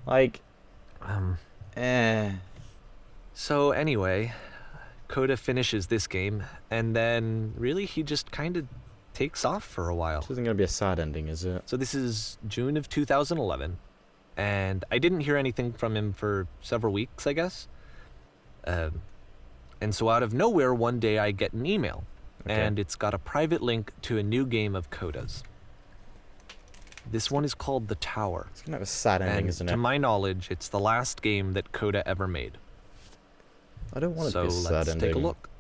Like, Um, eh. so anyway, Coda finishes this game, and then really he just kind of takes off for a while. This isn't gonna be a sad ending, is it? So this is June of 2011, and I didn't hear anything from him for several weeks, I guess. And so out of nowhere, one day I get an email, and it's got a private link to a new game of Coda's. This one is called The Tower. It's gonna have a sad ending, And isn't it? to my knowledge, it's the last game that Coda ever made. I don't want it to So be a sad let's ending. take a look.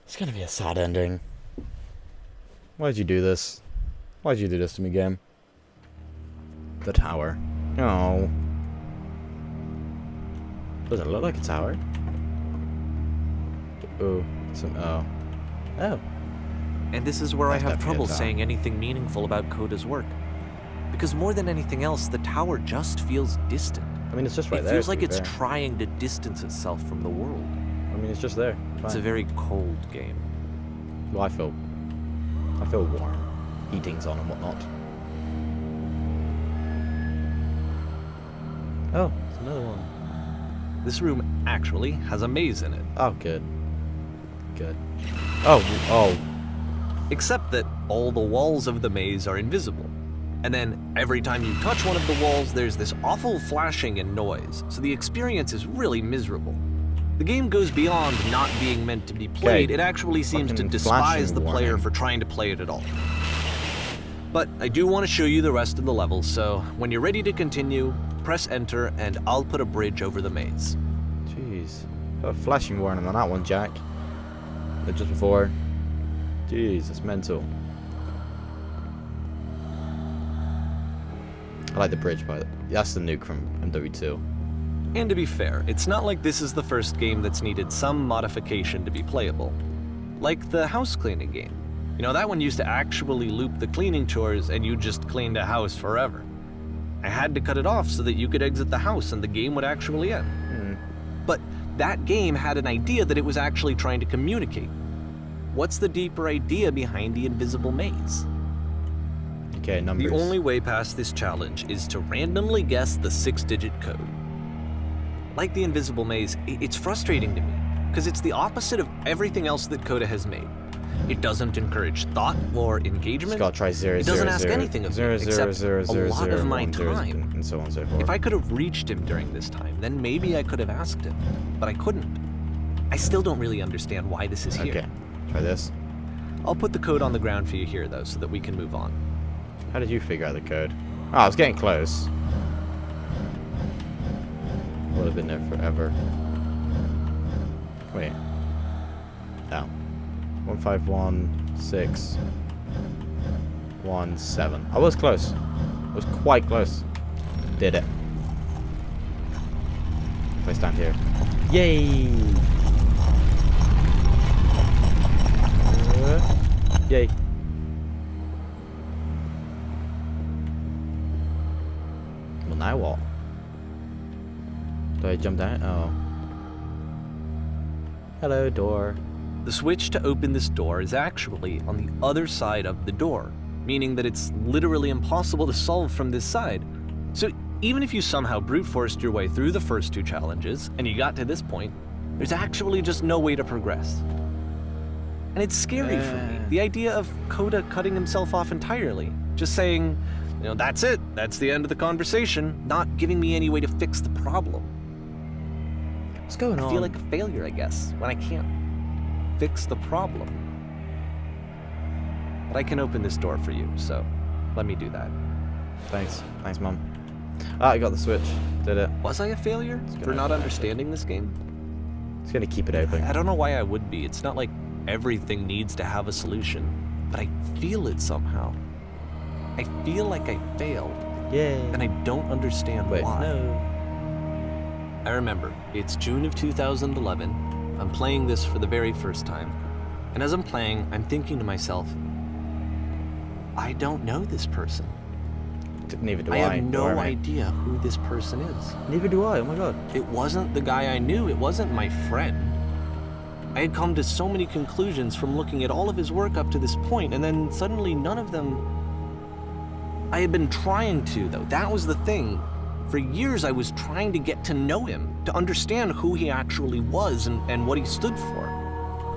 It's gonna be a sad ending. Why'd you do this? Why'd you do this to me, game? The tower. Oh. Does it look like a tower? Oh. Oh. Oh. And this is where That's I have definitely a trouble tower. saying anything meaningful about Coda's work. Because more than anything else, the tower just feels distant. I mean, it's just right It there. feels to like be it's fair. trying to distance itself from the world. I mean, it's just there. It's Fine. a very cold game. Well, I feel warm. Heating's on and whatnot. Oh, it's another one. This room actually has a maze in it. Oh, good. Good. Oh. Except that all the walls of the maze are invisible. And then every time you touch one of the walls, there's this awful flashing and noise, so the experience is really miserable. The game goes beyond not being meant to be played, Okay. it actually seems to Fucking despise the flashing player warning. for trying to play it at all. But I do want to show you the rest of the level, so when you're ready to continue, press enter and I'll put a bridge over the maze. Jeez. Got a flashing warning on that one, Jack. Like just before. Jeez, it's mental. I like the bridge, but that's the nuke from MW2. And to be fair, it's not like this is the first game that's needed some modification to be playable. Like the house cleaning game. You know, that one used to actually loop the cleaning chores and you just cleaned a house forever. I had to cut it off so that you could exit the house and the game would actually end. But that game had an idea that it was actually trying to communicate. What's the deeper idea behind the invisible maze? Okay, numbers. The only way past this challenge is to randomly guess the 6-digit code. Like the invisible maze, it's frustrating to me, because it's the opposite of everything else that Coda has made. It doesn't encourage thought or engagement. Just gotta try 0, It 0, doesn't ask 0, anything of me, 0, 0, except 0, 0, a lot 0, of my 1, 0, time. and so on and so forth. If I could have reached him during this time, then maybe I could have asked him, but I couldn't. I still don't really understand why this is here. Okay, try this. I'll put the code on the ground for you here, though, so that we can move on. How did you figure out the code? Oh, I was getting close. Would have been there forever. Wait. No. 151617. I was close. I was quite close. Did it. If I stand here. Yay! Yay. Well, now what? Do I jump down? Oh. Hello, door. The switch to open this door is actually on the other side of the door, meaning that it's literally impossible to solve from this side. So even if you somehow brute forced your way through the first 2 challenges and you got to this point, there's actually just no way to progress. And it's scary for me, the idea of Coda cutting himself off entirely, just saying, you know, that's it, that's the end of the conversation, not giving me any way to fix the problem. What's going on? I feel like a failure, I guess, when I can't fix the problem. But I can open this door for you, so let me do that. Thanks. Thanks, Mum. Ah, I got the switch. Did it. Was I a failure for not understanding this game? It's gonna keep it open. I don't know why I would be. It's not like everything needs to have a solution, but I feel it somehow. I feel like I failed, Yay. and I don't understand Wait, why. no. I remember, it's June of 2011. I'm playing this for the very first time. And as I'm playing, I'm thinking to myself, I don't know this person. Neither do I I. have no Don't worry. idea who this person is. Neither do I. Oh my god. It wasn't the guy I knew, it wasn't my friend. I had come to so many conclusions from looking at all of his work up to this point, and then suddenly none of them I had been trying to, though. That was the thing. For years, I was trying to get to know him, to understand who he actually was and what he stood for.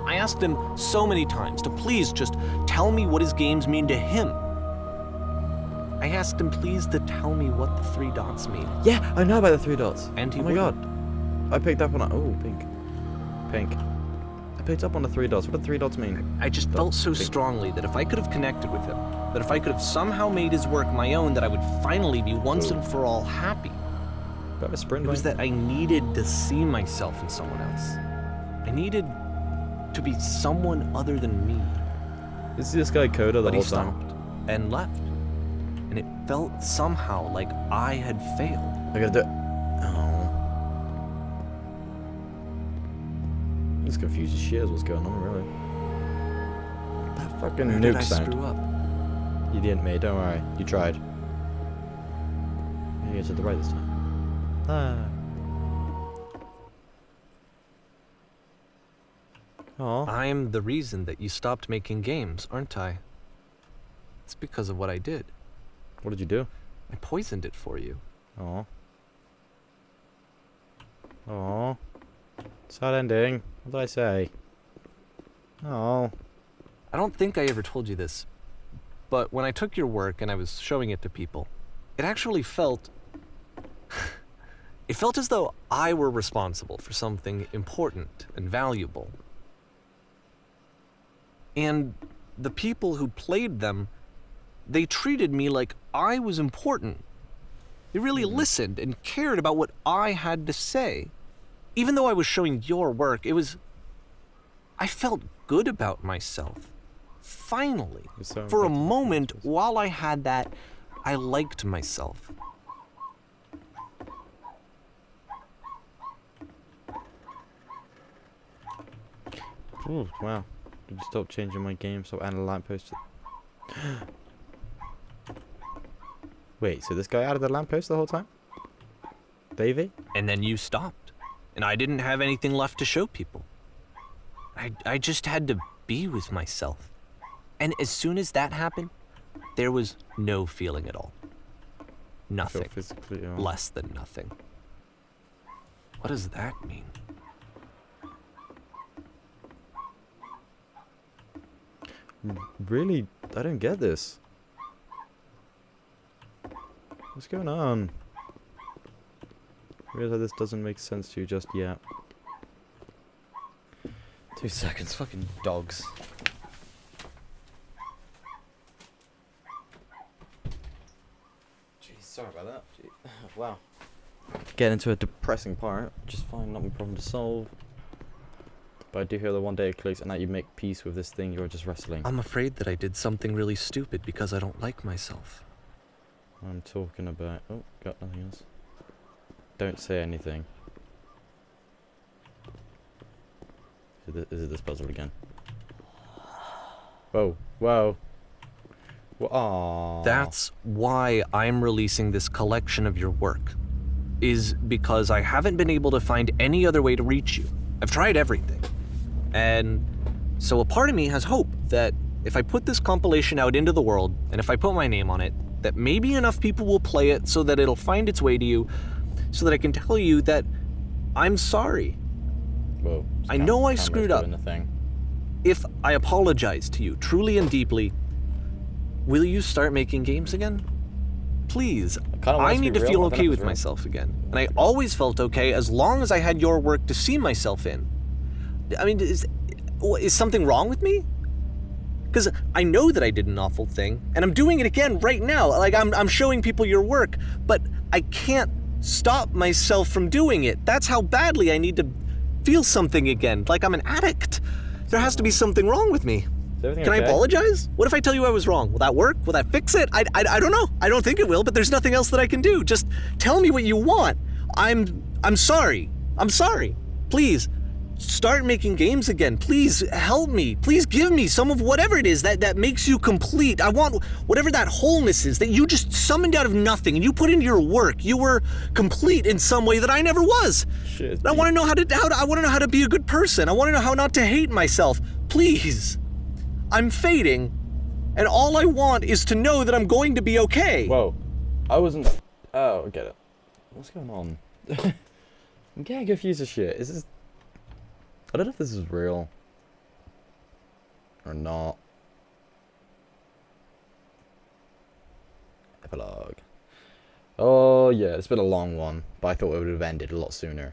I asked him so many times to please just tell me what his games mean to him. I asked him please to tell me what the 3 dots mean. Yeah, I know about the 3 dots. And he oh my god. I picked up on it. Oh, pink. Pink. I picked up on the 3 dots. What do 3 dots mean? I just felt so strongly that if I could have connected with him, that if I could have somehow made his work my own, that I would finally be once and for all happy. Got a sprint. It was that I needed to see myself in someone else. I needed to be someone other than me. Is this guy Coda the But whole he time? stopped and left. And it felt somehow like I had failed. I gotta do it. Oh. This confused as shit as what's going on, really. That fucking Where nuke did I sound. screw up? You didn't, mate. Don't worry. You tried. You get to the right this time. Ah. Aw. I'm the reason that you stopped making games, aren't I? It's because of what I did. What did you do? I poisoned it for you. Aw. Aw. Sad ending. What did I say? Oh. I don't think I ever told you this, but when I took your work and I was showing it to people, it actually felt... it felt as though I were responsible for something important and valuable. And the people who played them, they treated me like I was important. They really listened and cared about what I had to say. Even though I was showing your work, I felt good about myself. Finally. So For a moment, while I had that, I liked myself. Ooh, wow. Did you stop changing my game so add a lamppost? Wait, so this guy added the lamppost the whole time? Davey? And then you stopped. And I didn't have anything left to show people. I just had to be with myself. And as soon as that happened, there was no feeling at all. Nothing. Physically ill. Less than nothing. What does that mean? Really? I don't get this. What's going on? I realize this doesn't make sense to you just yet. 2 seconds, fucking dogs. Jeez, sorry about that. Wow. Get into a depressing part, just finding not my problem to solve. But I do hear that one day it clicks and that you make peace with this thing you're just wrestling. I'm afraid that I did something really stupid because I don't like myself. I'm talking about... Oh, got nothing else. Don't say anything. Is it this puzzle again? Whoa, whoa. Aww. That's why I'm releasing this collection of your work. Is because I haven't been able to find any other way to reach you. I've tried everything. And so a part of me has hope that if I put this compilation out into the world, and if I put my name on it, that maybe enough people will play it so that it'll find its way to you, so that I can tell you that I'm sorry. Whoa. I know I screwed up. If I apologize to you truly and deeply, will you start making games again? Please. I need to feel okay with myself again. And I always felt okay as long as I had your work to see myself in. I mean, is something wrong with me? Because I know that I did an awful thing, and I'm doing it again right now. Like, I'm showing people your work, but I can't stop myself from doing it. That's how badly I need to feel something again, like I'm an addict. There has to be something wrong with me. Can I apologize? What if I tell you I was wrong? Will that work? Will that fix it? I don't know. I don't think it will, but there's nothing else that I can do. Just tell me what you want. I'm sorry. I'm sorry. Please, start making games again. Please help me. Please give me some of whatever it is that makes you complete. I want whatever that wholeness is that you just summoned out of nothing and you put into your work. You were complete in some way that I never was. Shit. I want to know I want to know how to be a good person. I want to know how not to hate myself. Please. I'm fading. And all I want is to know that I'm going to be okay. Whoa. I wasn't... Oh, I get it. What's going on? I'm getting confused as shit. Is this... I don't know if this is real. Or not. Epilogue. Oh, yeah, it's been a long one. But I thought it would have ended a lot sooner.